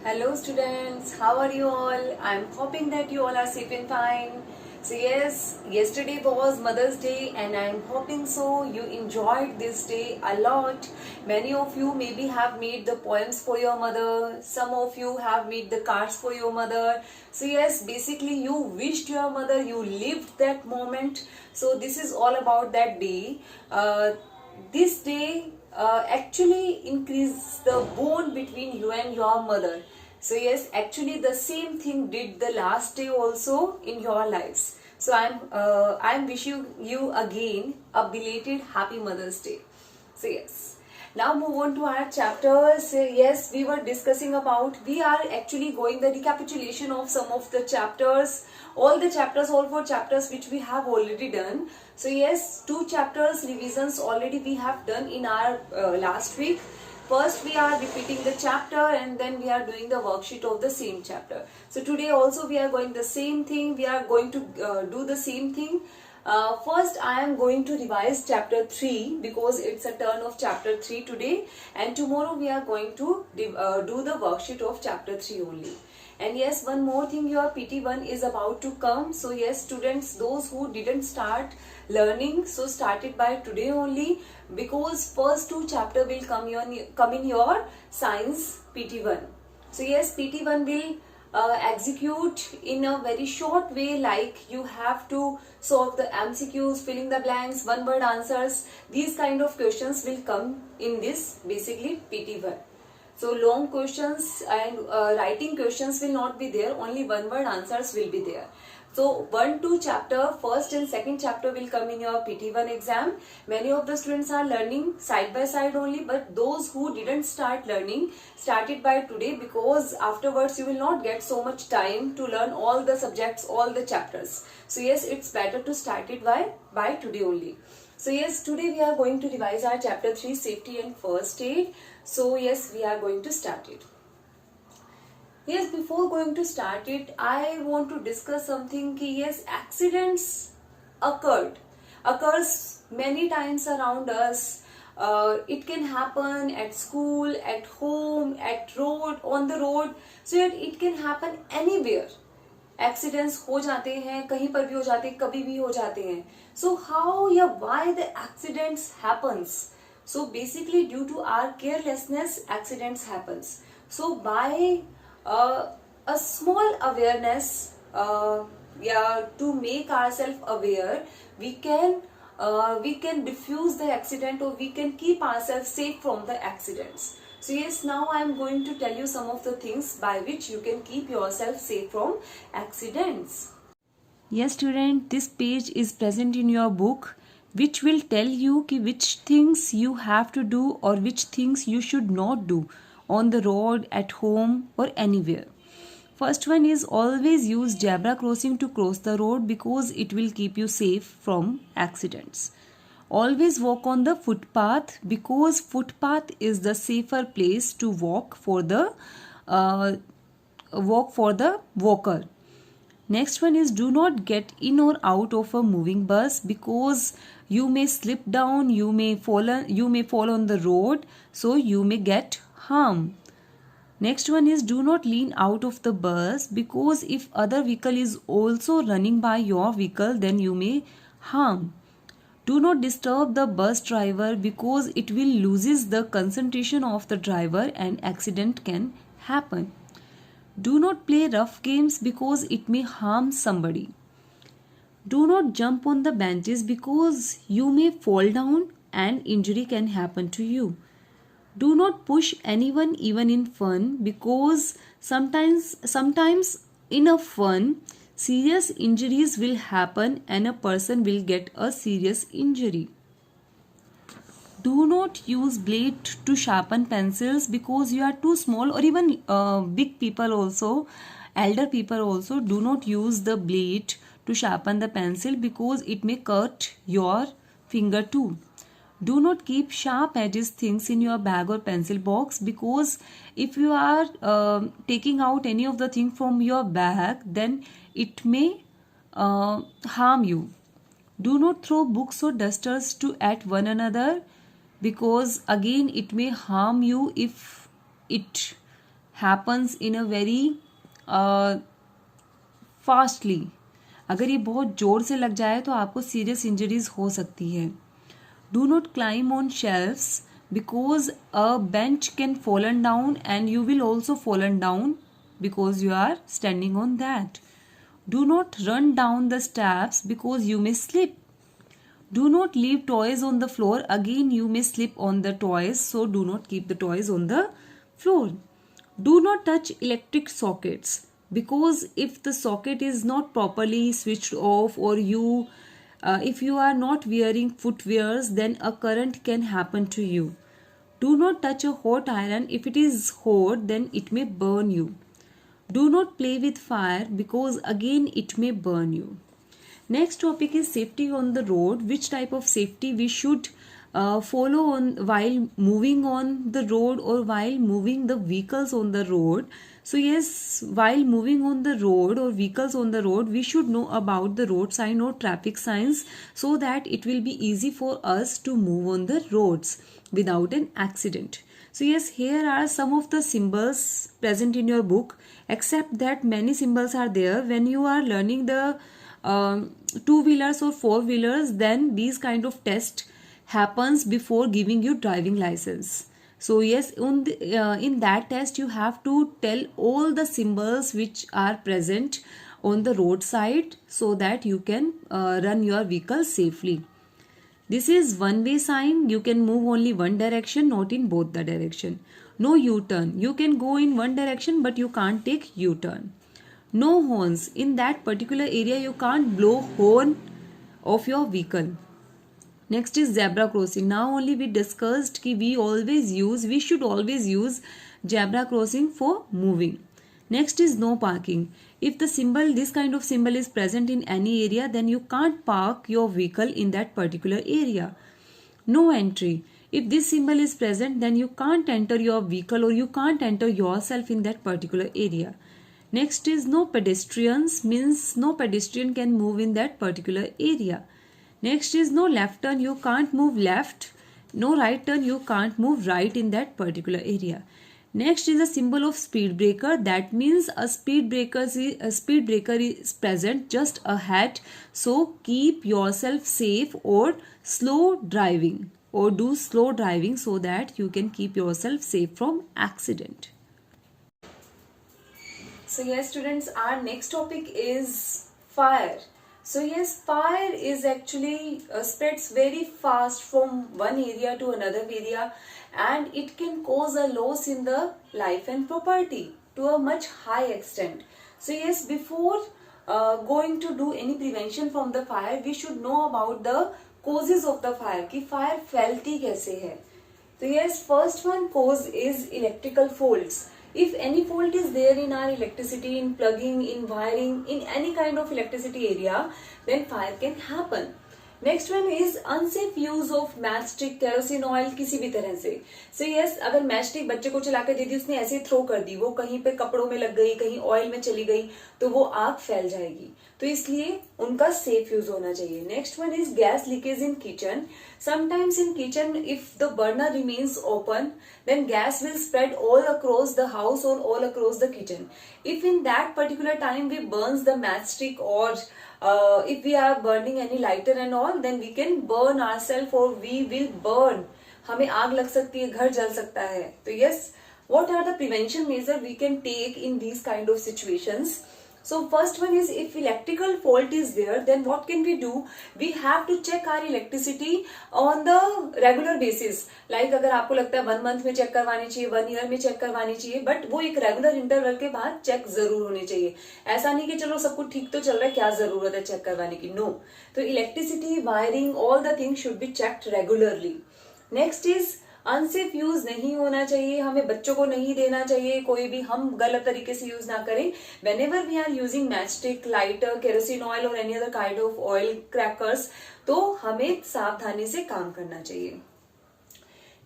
Hello students, how are you all? I'm hoping that you all are safe and fine. So yes, yesterday was Mother's Day and I'm hoping so you enjoyed this day a lot. Many of you maybe have made the poems for your mother. Some of you have made the cards for your mother. So yes, basically you wished your mother, you lived that moment. So this is all about that day. This day actually increase the bond between you and your mother. So yes, actually the same thing did the last day also in your lives. So I'm wishing you again a belated happy Mother's Day. So yes, now move on to our chapters. Yes, we were discussing about, we are actually going the recapitulation of some of the chapters, all four chapters which we have already done. So yes, two chapters revisions already we have done in our last week. First we are repeating the chapter and then we are doing the worksheet of the same chapter. So today also we are going the same thing. We are going to do the same thing. First I am going to revise chapter 3 because it's a turn of chapter 3 today, and tomorrow we are going to do the worksheet of chapter 3 only. And yes, one more thing, your PT1 is about to come. So yes, students, those who didn't start learning, so start it by today only, because first two chapter will come in your science PT1. So yes, PT1 will execute in a very short way, like you have to solve the MCQs, filling the blanks, one word answers. These kind of questions will come in this basically PT1. So long questions and writing questions will not be there, only one word answers will be there. So 1-2 chapter, first and second chapter will come in your PT1 exam. Many of the students are learning side by side only, but those who didn't start learning, start it by today, because afterwards you will not get so much time to learn all the subjects, all the chapters. So yes, it's better to start it by today only. So yes, today we are going to revise our chapter 3, safety and first aid. So yes, we are going to start it. Yes, before going to start it, I want to discuss something ki yes, accidents occurs many times around us. It can happen at school, at home, at road, on the road. So it can happen anywhere. Accidents हो जाते हैं, कहीं पर भी हो जाते हैं, कभी भी हो जाते हैं. सो हाउ या why the accidents happens? So basically due to our carelessness accidents happens. So by a small awareness, to make ourselves aware, we can diffuse the accident, or we can keep ourselves safe from the accidents. So yes, now I am going to tell you some of the things by which you can keep yourself safe from accidents. Yes student, this page is present in your book, which will tell you which things you have to do or which things you should not do on the road, at home or anywhere. First one is, always use zebra crossing to cross the road because it will keep you safe from accidents. Always walk on the footpath because footpath is the safer place to walk for the walker. Next one is, do not get in or out of a moving bus because you may slip down, you may fall on the road, so you may get harm. Next one is, do not lean out of the bus because if other vehicle is also running by your vehicle, then you may harm. Do not disturb the bus driver because it will loses the concentration of the driver and accident can happen. Do not play rough games because it may harm somebody. Do not jump on the benches because you may fall down and injury can happen to you. Do not push anyone even in fun because sometimes in a fun, serious injuries will happen and a person will get a serious injury. Do not use blade to sharpen pencils because you are too small, or even big people also, elder people also, do not use the blade to sharpen the pencil because it may cut your finger too. Do not keep sharp edges things in your bag or pencil box because if you are taking out any of the thing from your bag, then it may harm you. Do not throw books or dusters at one another because again it may harm you if it happens in a very fastly. अगर ये बहुत जोर से लग जाए तो आपको serious injuries हो सकती है. Do not climb on shelves because a bench can fallen down and you will also fallen down because you are standing on that. Do not run down the steps because you may slip. Do not leave toys on the floor, again you may slip on the toys, so do not keep the toys on the floor. Do not touch electric sockets because if the socket is not properly switched off or if you are not wearing footwears, then a current can happen to you. Do not touch a hot iron, if it is hot then it may burn you. Do not play with fire because again it may burn you. Next topic is safety on the road. Which type of safety we should follow on while moving on the road or while moving the vehicles on the road. So yes, while moving on the road or vehicles on the road, we should know about the road sign or traffic signs so that it will be easy for us to move on the roads without an accident. So yes, here are some of the symbols present in your book, except that many symbols are there. When you are learning the two-wheelers or four-wheelers, then these kind of test happens before giving you driving license. So yes, in that test you have to tell all the symbols which are present on the roadside so that you can run your vehicle safely. This is one-way sign. You can move only one direction, not in both the direction. No U-turn. You can go in one direction but you can't take U-turn. No horns. In that particular area you can't blow horn of your vehicle. Next is zebra crossing. Now only we discussed कि we should always use zebra crossing for moving. Next is no parking. If this kind of symbol is present in any area, then you can't park your vehicle in that particular area. No entry. If this symbol is present, then you can't enter your vehicle or you can't enter yourself in that particular area. Next is no pedestrians, means no pedestrian can move in that particular area. Next is no left turn, you can't move left. No right turn, you can't move right in that particular area. Next is a symbol of speed breaker. That means a speed breaker is present just ahead. So keep yourself safe or slow driving or do slow driving so that you can keep yourself safe from accident. So yes students, our next topic is fire. So yes, fire is actually spreads very fast from one area to another area, and it can cause a loss in the life and property to a much high extent. So yes, before going to do any prevention from the fire, we should know about the causes of the fire, कि fire फैलती कैसे है. So yes, first one cause is electrical faults. If any fault is there in our electricity, in plugging, in wiring, in any kind of electricity area, then fire can happen. Next one is unsafe use of matchstick, kerosene oil, किसी भी तरह से. So yes, अगर matchstick बच्चे को चला के दे दी, उसने ऐसे थ्रो कर दी, वो कहीं पे कपड़ों में लग गई, कहीं ऑयल में चली गई, तो वो आग फैल जाएगी. तो इसलिए उनका सेफ यूज होना चाहिए. Next one is gas leakage in kitchen. Sometimes in kitchen if the burner remains open, then gas will spread all across the house or all across the kitchen. If in that particular time we burns the matchstick or if we are burning any lighter and all, then we can burn ourselves or we will burn. हमें आग लग सकती है, घर जल सकता है. तो yes, what are the prevention measures we can take in these kind of situations? So first one is, if electrical fault is there, then what can we do? We have to check our electricity on the regular basis. Like अगर आपको लगता है 1 month में check करवानी चाहिए, 1 year में check करवानी चाहिए, बट वो एक रेगुलर इंटरवल के बाद चेक जरूर होनी चाहिए. ऐसा नहीं कि चलो सब कुछ ठीक तो चल रहा है, क्या जरूरत है चेक करवाने की. नो. तो electricity, wiring, all the things should be checked regularly. Next is unsafe use नहीं होना चाहिए. हमें बच्चों को नहीं देना चाहिए, कोई भी हम गलत तरीके से यूज ना करें. whenever we are using matchstick, lighter, kerosene oil or any other kind of oil crackers, तो हमें सावधानी से काम करना चाहिए.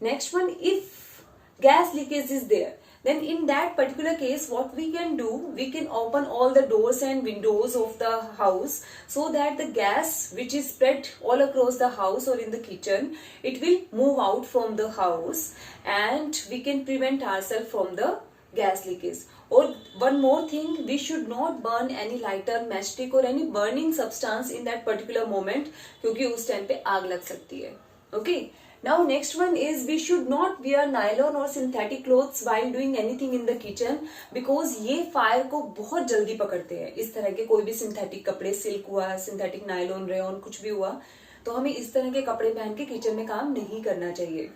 Next one, if gas leakage is there, then in that particular case what we can do, we can open all the doors and windows of the house so that the gas which is spread all across the house or in the kitchen, it will move out from the house and we can prevent ourselves from the gas leakage. और one more thing, we should not burn any lighter, matchstick और any burning substance in that particular moment, क्योंकि उस time पे आग लग सकती है। Okay, now next one is we should not wear nylon और synthetic clothes while doing anything in the kitchen, because ये फायर को बहुत जल्दी पकड़ते हैं। इस तरह के कोई भी सिंथेटिक कपड़े, सिल्क हुआ, सिंथेटिक नायलॉन, रेयॉन, कुछ भी हुआ, तो हमें इस तरह के कपड़े पहन के किचन में काम नहीं करना चाहिए।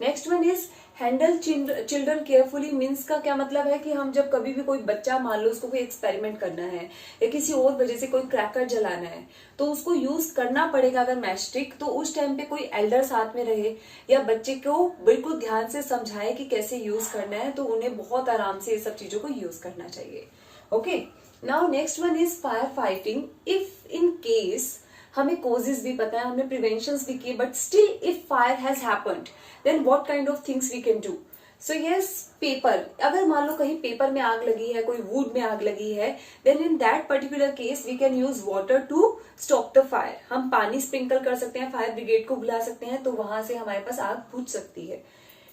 Next one is handle children carefully. Means का क्या मतलब है कि हम जब कभी भी कोई बच्चा, मान लो उसको कोई एक्सपेरिमेंट करना है या किसी और वजह से कोई क्रैकर जलाना है, तो उसको यूज करना पड़ेगा अगर मैचस्टिक, तो उस टाइम पे कोई एल्डर साथ में रहे या बच्चे को बिल्कुल ध्यान से समझाए कि कैसे यूज करना है, तो उन्हें बहुत आराम से ये सब चीजों को यूज करना चाहिए। Okay, now next one is fire fighting. If in case हमें कोजेस भी पता है, हमने प्रिवेंशंस भी किए, but still if fire has happened, then what kind of things we can do. So yes, paper, अगर मान लो कहीं पेपर में आग लगी है, कोई वुड में आग लगी है, then in that particular case we can use water to stop the fire. हम पानी स्प्रिंकल कर सकते हैं, फायर ब्रिगेड को बुला सकते हैं, तो वहां से हमारे पास आग बुझ सकती है।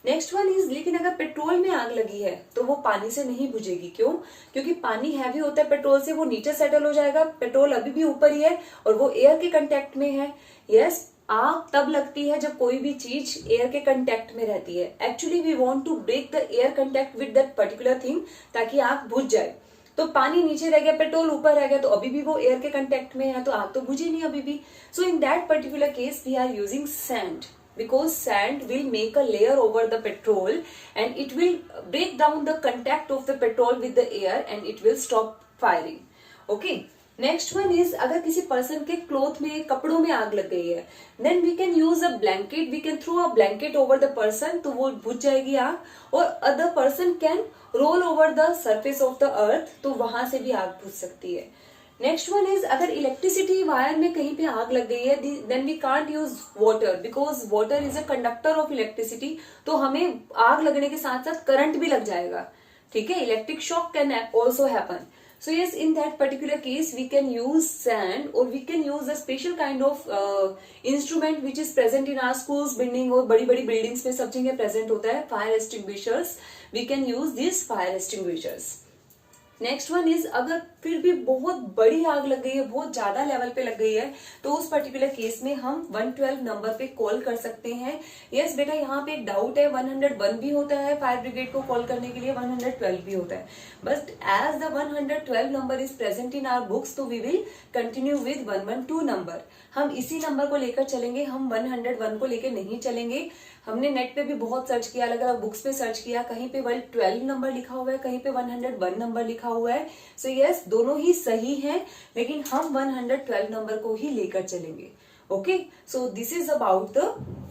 नेक्स्ट वन इज, लेकिन अगर पेट्रोल में आग लगी है तो वो पानी से नहीं बुझेगी। क्यों? क्योंकि पानी हैवी होता है पेट्रोल से, वो नीचे सेटल हो जाएगा, पेट्रोल अभी भी ऊपर ही है और वो एयर के कांटेक्ट में है। यस, आग तब लगती है जब कोई भी चीज एयर के कांटेक्ट में रहती है। Actually we want to break the air contact with that particular thing, ताकि आग बुझ जाए। तो पानी नीचे रह गया, पेट्रोल ऊपर रह गया, तो अभी भी वो एयर के कांटेक्ट में है, तो आग तो बुझी नहीं अभी भी। So in that particular case we are using sand, because sand will make a layer over the petrol and it will break down the contact of the petrol with the air and it will stop firing. Okay, next one is, अगर किसी person के cloth में, कपड़ों में आग लग गई है, then we can use a blanket, we can throw a blanket over the person, तो वो बुझ जाएगी आग, और other person can roll over the surface of the earth, तो वहां से भी आग बुझ सकती है। नेक्स्ट वन इज, अगर इलेक्ट्रिसिटी वायर में कहीं पे आग लग गई है, then we can't use water, because water is a conductor of electricity, तो हमें आग लगने के साथ साथ करंट भी लग जाएगा। ठीक है, electric shock can also happen. So yes, in that particular case we can use sand or we can use a special kind of instrument which is present in our schools, building और बड़ी बड़ी buildings में सब जगह present होता है, fire extinguishers. We can use these fire extinguishers. Next one is, अगर फिर भी बहुत बड़ी आग लग गई है, बहुत ज्यादा लेवल पे लग गई है, तो उस पर्टिकुलर केस में हम 112 नंबर पे कॉल कर सकते हैं। यस बेटा, यहाँ पे एक डाउट है, 101 भी होता है फायर ब्रिगेड को कॉल करने के लिए, 112 भी होता है, but as the 112 number is present in our books, तो we will continue with 112 number. हम इसी नंबर को लेकर चलेंगे, हम 101 को लेकर नहीं चलेंगे। हमने नेट पे भी बहुत सर्च किया, अलग अलग बुक्स पे सर्च किया, कहीं पे 112 नंबर लिखा हुआ है, कहीं पे 101 नंबर लिखा हुआ है। सो यस, दोनों ही सही हैं, लेकिन हम 112 नंबर को ही लेकर चलेंगे। Okay, so this is about the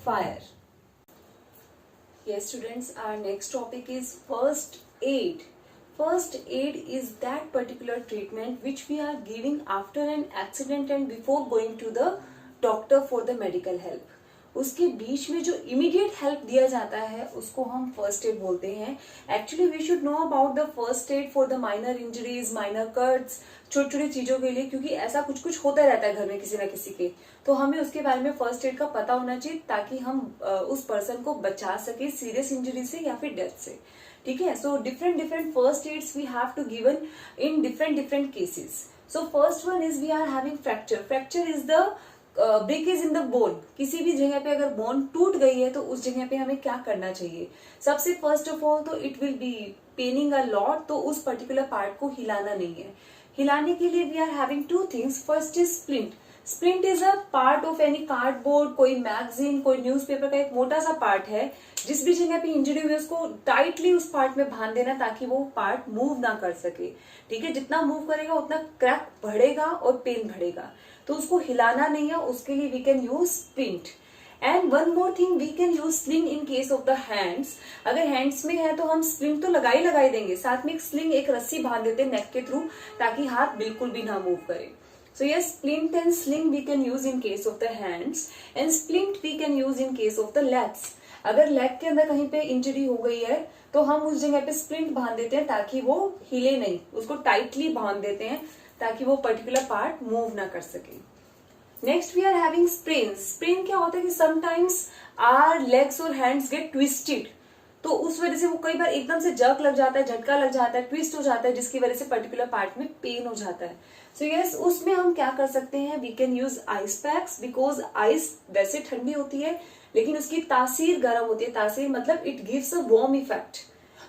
fire. Yes students, our next topic is first aid. First aid is that particular treatment which we are giving after an accident and before going to the doctor for the medical help. उसके बीच में जो immediate help दिया जाता है उसको हम first aid बोलते हैं। Actually we should know about the first aid for the minor injuries, minor cuts, छोटी छोटी चीजों के लिए, क्योंकि ऐसा कुछ कुछ होता रहता है घर में किसी ना किसी के, तो हमें उसके बारे में फर्स्ट एड का पता होना चाहिए, ताकि हम उस पर्सन को बचा सके सीरियस इंजरी से या फिर डेथ से। ठीक है, so different first aids we have to given in different cases. So first one is we are having fracture. Fracture is the breakage in the bone. किसी भी जगह पे अगर बोन टूट गई है तो उस जगह पे हमें क्या करना चाहिए? सबसे फर्स्ट ऑफ ऑल तो it will be paining a lot, तो उस पर्टिकुलर पार्ट को हिलाना नहीं है. हिलाने के लिए we are having two things. First is splint. Splint is a part of any cardboard, कोई मैगजीन, कोई न्यूज़पेपर का एक मोटा सा पार्ट है. जिस भी जगह पे इंजरी हुई है उसको टाइटली उस पार्ट में बांध देना ताकि वो पार्ट मूव ना कर सके. ठीक है, जितना मूव करेगा उतना क्रैक बढ़ेगा और पेन बढ़ेगा, तो उसको हिलाना नहीं है. उसके लिए we can use splint. And one more thing, we can use sling in case of the hands. अगर हैंड्स में है तो हम स्लिंग तो लगाई देंगे, साथ में एक स्लिंग, एक रस्सी बांध देते हैं नेक के थ्रू, ताकि हाथ बिल्कुल भी ना मूव करे. So yes, splint and sling we can use in case of the hands, and splint we can use in case of the legs. अगर लेग के अंदर कहीं पे इंजरी हो गई है तो हम उस जगह पे स्प्लिंट बांध देते हैं ताकि वो हिले नहीं, उसको टाइटली बांध देते हैं ताकि वो पर्टिकुलर पार्ट मूव ना कर सके. Next we are having sprain. Sprain क्या होता है कि समटाइम्स आवर लेग्स और हैंड्स गेट ट्विस्टेड. तो उस वजह से वो कई बार एकदम से जर्क लग जाता है, झटका लग जाता है, ट्विस्ट हो जाता है, जिसकी वजह से पर्टिकुलर पार्ट में पेन हो जाता है। सो यस, उसमें हम क्या कर सकते हैं, we can use ice packs, because ice वैसे ठंडी होती है लेकिन उसकी तासीर गर्म होती है। तासीर मतलब it gives a warm effect,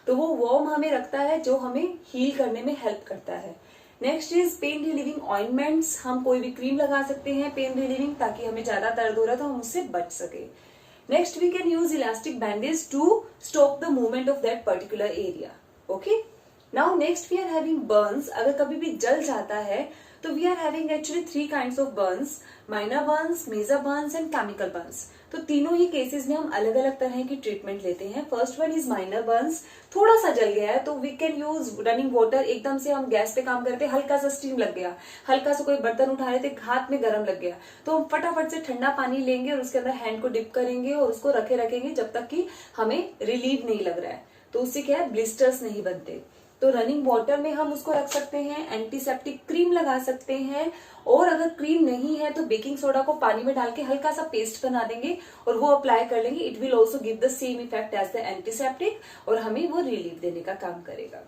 तो वो वार्म हमें रखता है जो हमें हील करने में हेल्प करता है। Next is pain relieving ointments. हम कोई भी क्रीम लगा सकते हैं पेन रिलीविंग, ताकि हमें ज्यादा दर्द हो रहा है तो हम उससे बच सके। Next we can use elastic bandage to stop the movement of that particular area. Okay, now next we are having burns. अगर कभी भी जल जाता है तो we are having actually 3 kinds of burns, minor burns, major burns and chemical burns. तो तीनों ही cases में हम अलग अलग तरह की ट्रीटमेंट लेते हैं। First one is minor burns. थोड़ा सा जल गया है तो we can use running water. एकदम से हम गैस पे काम करते, हल्का सा स्टीम लग गया, हल्का सा कोई बर्तन उठा रहे थे, हाथ में गर्म लग गया, तो हम फटाफट से ठंडा पानी लेंगे और उसके अंदर हैंड को डिप करेंगे और उसको रखेंगे जब तक कि हमें रिलीव नहीं लग रहा है। तो उससे क्या है, ब्लिस्टर्स नहीं बनते। तो रनिंग वाटर में हम उसको रख सकते हैं, एंटीसेप्टिक क्रीम लगा सकते हैं, और अगर क्रीम नहीं है तो बेकिंग सोडा को पानी में डाल के हल्का सा पेस्ट बना देंगे और वो अप्लाई कर लेंगे। It will also give the same effect as the antiseptic और हमें वो रिलीफ देने का काम करेगा।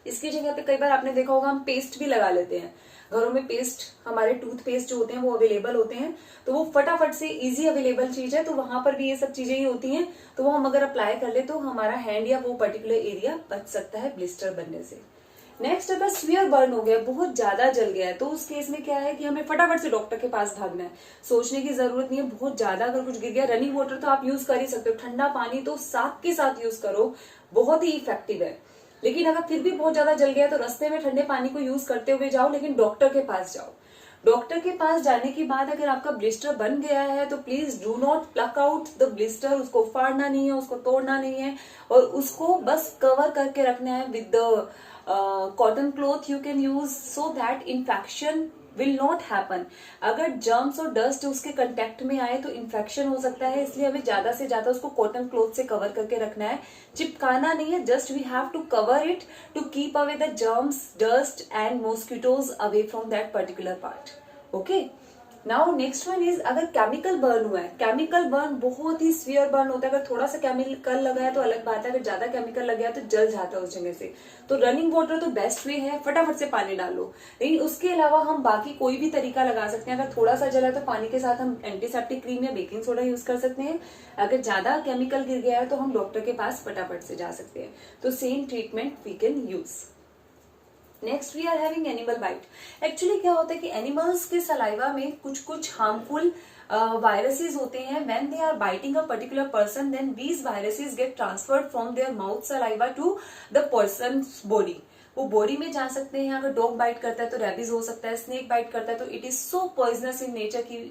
इसकी जगह पे कई बार आपने देखा होगा हम पेस्ट भी लगा लेते हैं घरों में। पेस्ट, हमारे टूथपेस्ट जो होते हैं वो अवेलेबल होते हैं, तो वो फटाफट से इजी अवेलेबल चीज है, तो वहां पर भी ये सब चीजें ही होती हैं। तो वो हम अगर अप्लाई कर ले तो हमारा हैंड या वो पर्टिकुलर एरिया बच सकता है ब्लिस्टर बनने से। नेक्स्ट अगर स्वीयर बर्न हो गया, बहुत ज्यादा जल गया है, तो उस केस में क्या है कि हमें फटाफट से डॉक्टर के पास भागना है। सोचने की जरूरत नहीं है, बहुत ज्यादा अगर कुछ गिर गया, रनिंग वाटर तो आप यूज कर ही सकते हो, ठंडा पानी तो साथ के साथ यूज करो, बहुत ही इफेक्टिव है। लेकिन अगर फिर भी बहुत ज्यादा जल गया तो रास्ते में ठंडे पानी को यूज करते हुए जाओ, लेकिन डॉक्टर के पास जाओ। डॉक्टर के पास जाने के बाद अगर आपका ब्लिस्टर बन गया है तो please do not plug out the blister. उसको फाड़ना नहीं है, उसको तोड़ना नहीं है, और उसको बस कवर करके रखना है with the cotton cloth you can use, so that infection will not happen. अगर जर्म्स और डस्ट उसके कंटेक्ट में आए तो इन्फेक्शन हो सकता है, इसलिए हमें ज्यादा से ज्यादा उसको कॉटन क्लॉथ से कवर करके रखना है। चिपकाना नहीं है, just we have to cover it to keep away the germs, dust and mosquitoes away from that particular part. Okay, now next one is अगर केमिकल बर्न हुआ है। केमिकल बर्न बहुत ही स्वीयर बर्न होता है। अगर थोड़ा सा केमिकल लगा है तो अलग बात है, अगर ज्यादा केमिकल लग गया तो जल जाता है उस जगह से। तो रनिंग वाटर तो बेस्ट वे है, फटाफट से पानी डालो। लेकिन उसके अलावा हम बाकी कोई भी तरीका लगा सकते हैं। अगर थोड़ा सा जला है तो पानी के साथ हम एंटीसेप्टिक क्रीम या बेकिंग सोडा यूज कर सकते हैं। अगर ज्यादा केमिकल गिर गया है तो हम डॉक्टर के पास फटाफट से जा सकते हैं। तो same treatment we can use. Next we are having animal bite. Actually क्या होता है कि एनिमल्स के सलाइवा में कुछ कुछ हार्मफुल वायरसेस होते हैं। When they are biting a particular person, then these viruses get transferred from their mouth saliva to the person's body. वो बॉडी में जा सकते हैं। अगर डॉग बाइट करता है तो रेबीज हो सकता है, स्नेक बाइट करता है तो it is so poisonous in nature की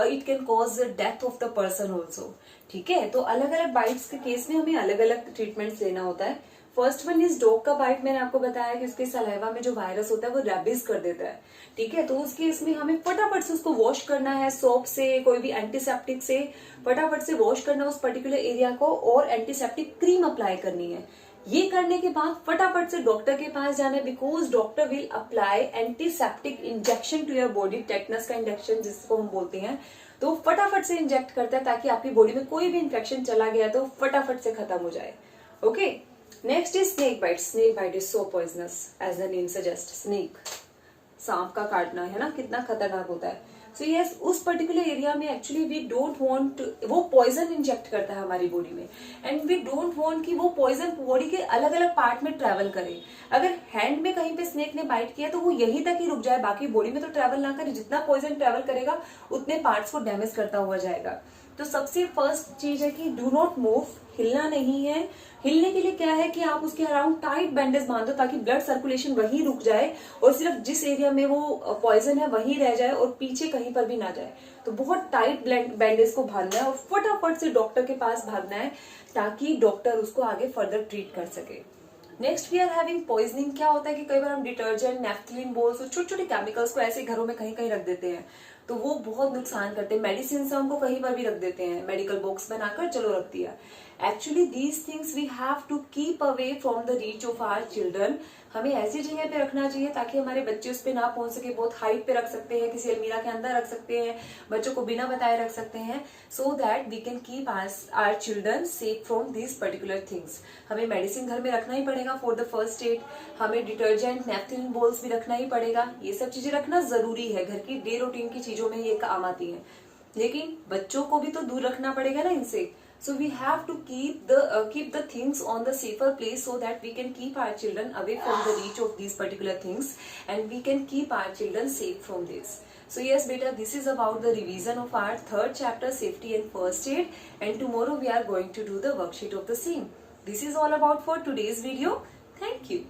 it can cause death of the person also. ठीक है, तो अलग अलग बाइट्स के केस में हमें अलग अलग ट्रीटमेंट्स लेना होता है। फर्स्ट वन इज डॉग का बाइट। मैंने आपको बताया कि उसके सलाइवा में जो वायरस होता है वो रेबीज कर देता है। ठीक है, तो उस केस में हमें फटाफट से उसको वॉश करना है, सोप से, कोई भी एंटीसेप्टिक से फटाफट से वॉश करना है उस पर्टिकुलर एरिया को, और एंटीसेप्टिक क्रीम अप्लाई करनी है। ये करने के बाद फटाफट से डॉक्टर के पास जाना है, because doctor will apply antiseptic injection to your body, tetanus का इंजेक्शन जिसको हम बोलते हैं। तो फटाफट से इंजेक्ट करता है ताकि आपकी बॉडी में कोई भी इंफेक्शन चला गया तो फटाफट से खत्म हो जाए। Okay, next is snake bite. Snake bite is so poisonous as the name suggest. Snake, सांप का काटना है ना, कितना खतरनाक होता है। सो यस, उस पर्टिकुलर एरिया में एक्चुअली वी डोंट वांट, वो पॉइजन इंजेक्ट करता है हमारी बॉडी में, एंड वी डोंट वांट कि वो पॉइजन बॉडी के अलग अलग पार्ट में ट्रेवल करे। अगर हैंड में कहीं पे स्नेक ने बाइट किया तो वो यहीं तक ही रुक जाए, बाकी बॉडी में तो ट्रेवल ना करे। जितना पॉइजन ट्रेवल करेगा उतने पार्ट्स को डैमेज करता हुआ जाएगा। तो सबसे फर्स्ट चीज है कि डू नॉट मूव, हिलना नहीं है। हिलने के लिए क्या है कि आप उसके अराउंड टाइट बैंडेज बांध दो ताकि ब्लड सर्कुलेशन वहीं रुक जाए और सिर्फ जिस एरिया में वो पॉइजन है वहीं रह जाए और पीछे कहीं पर भी ना जाए। तो बहुत टाइट बैंडेज को बांधना है और फटाफट से डॉक्टर के पास भागना है ताकि डॉक्टर उसको आगे फर्दर ट्रीट कर सके। Next we are having poisoning. क्या होता है कि कई बार हम डिटर्जेंट, नेफ्थलीन बॉल्स और छोटे छोटे केमिकल्स को ऐसे घरों में कहीं कहीं रख देते हैं, तो वो बहुत नुकसान करते हैं। मेडिसिन से हमको कहीं पर भी रख देते हैं, मेडिकल बॉक्स बनाकर चलो रख दिया। Actually these things we have to keep away from the reach of our children. हमें ऐसी जगह पे रखना चाहिए ताकि हमारे बच्चे उस पे ना पहुंच सके. बहुत हाइट पे रख सकते हैं, किसी अलमीरा के अंदर रख सकते हैं, बच्चों को बिना बताए रख सकते हैं, so that we can keep our children safe from these particular things. हमें मेडिसिन घर में रखना ही पड़ेगा फॉर द फर्स्ट एड. हमें डिटर्जेंट, नैपकिन, बॉल्स भी रखना ही पड़ेगा. ये सब चीजें रखना जरूरी है, घर की डे रूटीन की चीजों में ये काम आती है. लेकिन बच्चों को भी तो दूर रखना पड़ेगा ना इनसे. So we have to keep the things on the safer place so that we can keep our children away from the reach of these particular things, and we can keep our children safe from this. So yes beta, this is about the revision of our third chapter, safety and first aid, and tomorrow we are going to do the worksheet of the same. This is all about for today's video. Thank you.